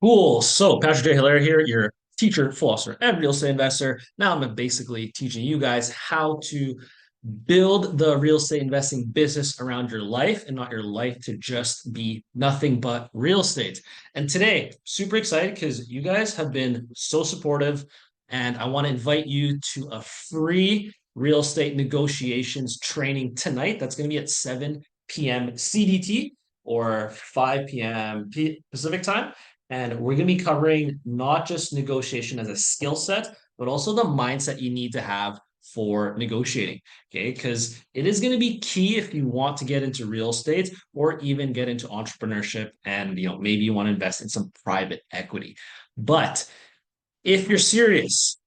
Cool. So, Patrick J. Hilario here, your teacher, philosopher, and real estate investor. Now, I'm basically teaching you guys how to build the real estate investing business around your life and not your life to just be nothing but real estate. And today, super excited because you guys have been so supportive, and I want to invite you to a free real estate negotiations training tonight. That's going to be at 7 p.m. CDT or 5 p.m. Pacific time. And we're going to be covering not just negotiation as a skill set, but also the mindset you need to have for negotiating. Okay. Because it is going to be key if you want to get into real estate or even get into entrepreneurship and, maybe you want to invest in some private equity. But if you're serious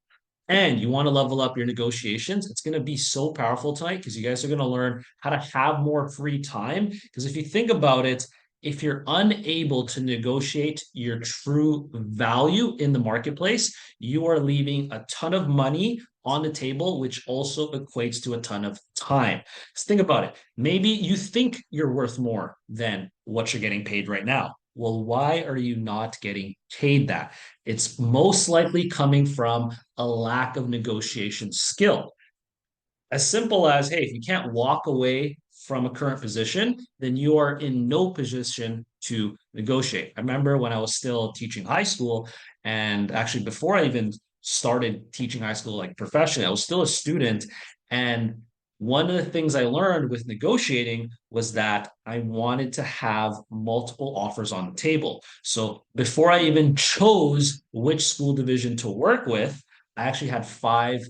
and you want to level up your negotiations, it's going to be so powerful tonight because you guys are going to learn how to have more free time. Because if you think about it, if you're unable to negotiate your true value in the marketplace, you are leaving a ton of money on the table, which also equates to a ton of time. Just think about it. Maybe you think you're worth more than what you're getting paid right now. Well, why are you not getting paid that? It's most likely coming from a lack of negotiation skill. As simple as, hey, if you can't walk away from a current position, then you are in no position to negotiate. I remember when I was still teaching high school, and actually before I even started teaching high school like professionally, I was still a student. And one of the things I learned with negotiating was that I wanted to have multiple offers on the table. So before I even chose which school division to work with, I actually had five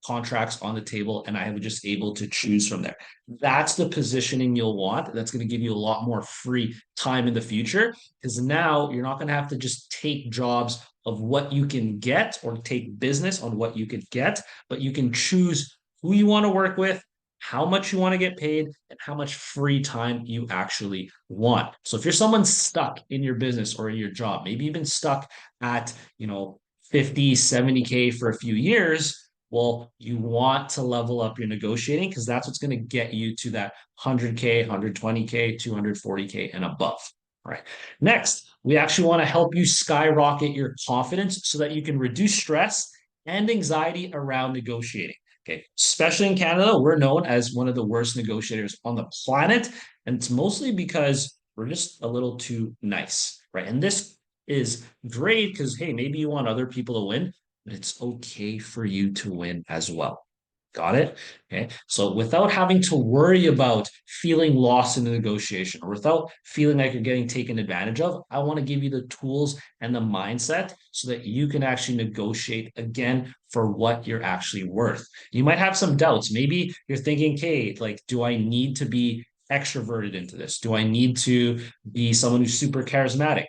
contracts on the table and I was just able to choose from there. That's the positioning you'll want. That's going to give you a lot more free time in the future because now you're not going to have to just take jobs of what you can get or take business on what you could get, but you can choose who you want to work with, how much you want to get paid, and how much free time you actually want. So if you're someone stuck in your business or in your job, maybe you've been stuck at, 50, 70K for a few years, well, you want to level up your negotiating because that's what's going to get you to that 100K, 120K, 240K, and above. All right. Next, we actually want to help you skyrocket your confidence so that you can reduce stress and anxiety around negotiating. Okay. Especially in Canada, we're known as one of the worst negotiators on the planet. And it's mostly because we're just a little too nice. Right. And this is great because, hey, maybe you want other people to win, but it's okay for you to win as well. Got it? Okay. So without having to worry about feeling lost in the negotiation or without feeling like you're getting taken advantage of, I want to give you the tools and the mindset so that you can actually negotiate again for what you're actually worth. You might have some doubts. Maybe you're thinking, okay, like, do I need to be extroverted into this? Do I need to be someone who's super charismatic?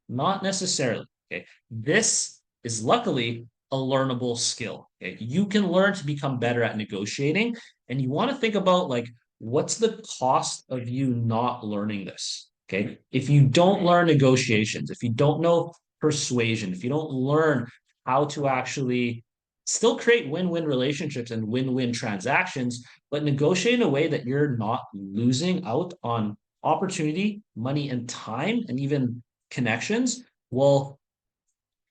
Not necessarily. Okay. This is luckily a learnable skill. Okay? You can learn to become better at negotiating. And you want to think about like, what's the cost of you not learning this? Okay. If you don't learn negotiations, if you don't know persuasion, if you don't learn how to actually still create win-win relationships and win-win transactions, but negotiate in a way that you're not losing out on opportunity, money, and time, and even connections, well,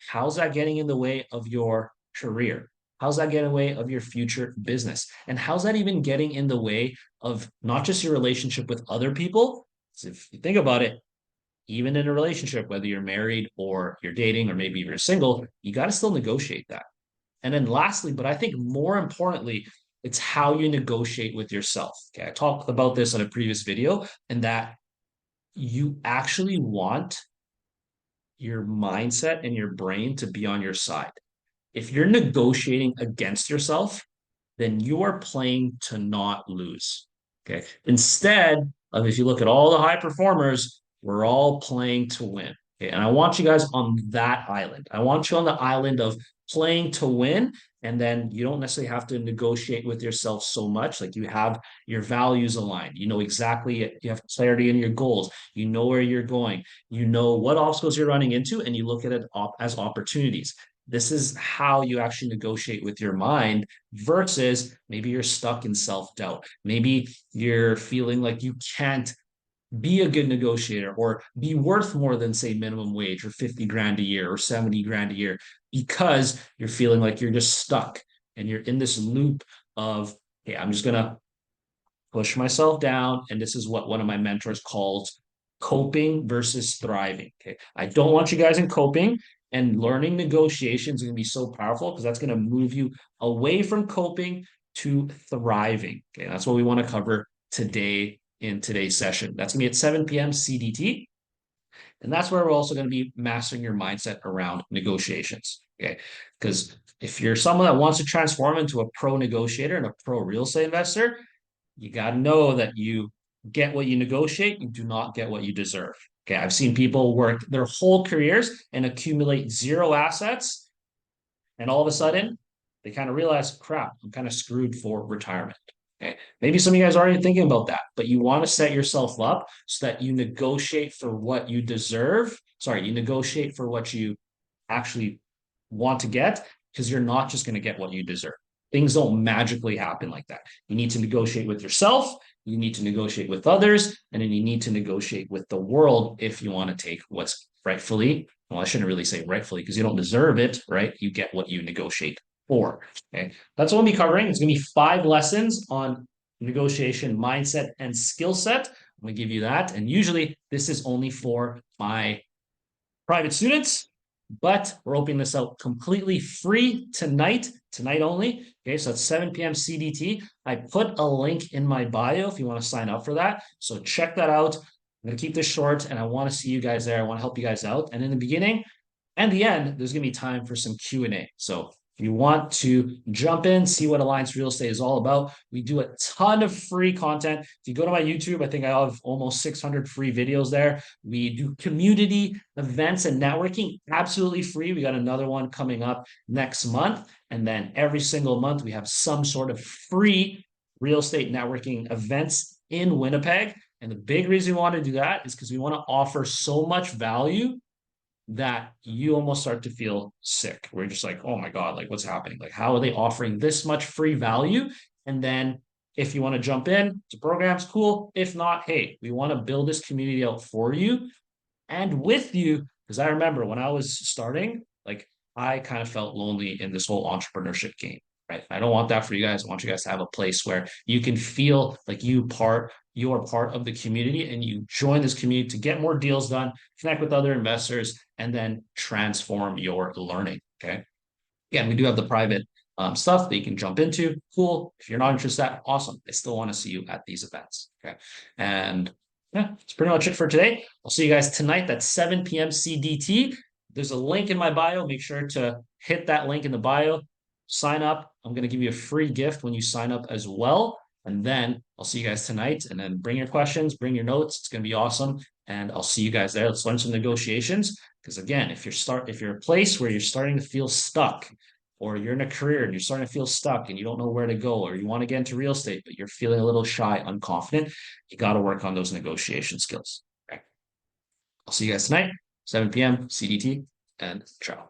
how's that getting in the way of your career? How's that getting in the way of your future business? And how's that even getting in the way of not just your relationship with other people? So if you think about it, even in a relationship, whether you're married or you're dating or maybe you're single, you got to still negotiate that. And then lastly, but I think more importantly, it's how you negotiate with yourself. Okay. I talked about this in a previous video, and that you actually want your mindset and your brain to be on your side. If you're negotiating against yourself, then you are playing to not lose. Okay. Instead of, if you look at all the high performers, we're all playing to win. Okay. And I want you guys on that island. I want you on the island of playing to win. And then you don't necessarily have to negotiate with yourself so much. Like, you have your values aligned. You know exactly, you have clarity in your goals. You know where you're going. You know what obstacles you're running into, and you look at it as opportunities. This is how you actually negotiate with your mind versus maybe you're stuck in self doubt. Maybe you're feeling like you can't be a good negotiator or be worth more than say minimum wage or 50 grand a year or 70 grand a year because you're feeling like you're just stuck and you're in this loop of, hey, I'm just gonna push myself down. And this is what one of my mentors calls coping versus thriving. Okay. I don't want you guys in coping, and learning negotiations is going to be so powerful because that's going to move you away from coping to thriving. Okay. That's what we want to cover today in today's session. That's going to be at 7 p.m. CDT. And that's where we're also going to be mastering your mindset around negotiations. Okay. Because if you're someone that wants to transform into a pro negotiator and a pro real estate investor, you got to know that you get what you negotiate, you do not get what you deserve. Okay. I've seen people work their whole careers and accumulate zero assets. And all of a sudden, they kind of realize, crap, I'm kind of screwed for retirement. Okay. Maybe some of you guys are already thinking about that, but you want to set yourself up so that you negotiate for what you deserve. Sorry, you negotiate for what you actually want to get, because you're not just going to get what you deserve. Things don't magically happen like that. You need to negotiate with yourself, you need to negotiate with others, and then you need to negotiate with the world if you want to take what's rightfully, well, I shouldn't really say rightfully because you don't deserve it, right? You get what you negotiate for. Okay. That's what we'll be covering. It's going to be 5 lessons on negotiation mindset and skill set. I'm going to give you that. And usually this is only for my private students, but we're opening this out completely free tonight only. Okay, so it's 7 p.m. CDT. I put a link in my bio if you want to sign up for that. So check that out. I'm going to keep this short and I want to see you guys there. I want to help you guys out. And in the beginning and the end, there's going to be time for some Q&A. So if you want to jump in, see what Alliance Real Estate is all about, we do a ton of free content. If you go to my YouTube, I think I have almost 600 free videos there. We do community events and networking absolutely free. We got another one coming up next month. And then every single month, we have some sort of free real estate networking events in Winnipeg. And the big reason we want to do that is because we want to offer so much value that you almost start to feel sick. We're just like, oh my God, like what's happening? Like, how are they offering this much free value? And then if you want to jump in to programs, cool. If not, hey, we want to build this community out for you and with you. Because I remember when I was starting, like I kind of felt lonely in this whole entrepreneurship game, right? I don't want that for you guys. I want you guys to have a place where you can feel like you are part of the community and you join this community to get more deals done, connect with other investors, and then transform your learning. Okay. Again, we do have the private stuff that you can jump into. Cool. If you're not interested, awesome. I still want to see you at these events. Okay. And yeah, that's pretty much it for today. I'll see you guys tonight at 7 p.m. CDT. There's a link in my bio. Make sure to hit that link in the bio. Sign up. I'm going to give you a free gift when you sign up as well. And then I'll see you guys tonight. And then bring your questions, bring your notes. It's going to be awesome. And I'll see you guys there. Let's learn some negotiations. Because again, if you're a place where you're starting to feel stuck, or you're in a career and you're starting to feel stuck and you don't know where to go, or you want to get into real estate, but you're feeling a little shy, unconfident, you got to work on those negotiation skills. Okay. I'll see you guys tonight, 7 p.m. CDT, and ciao.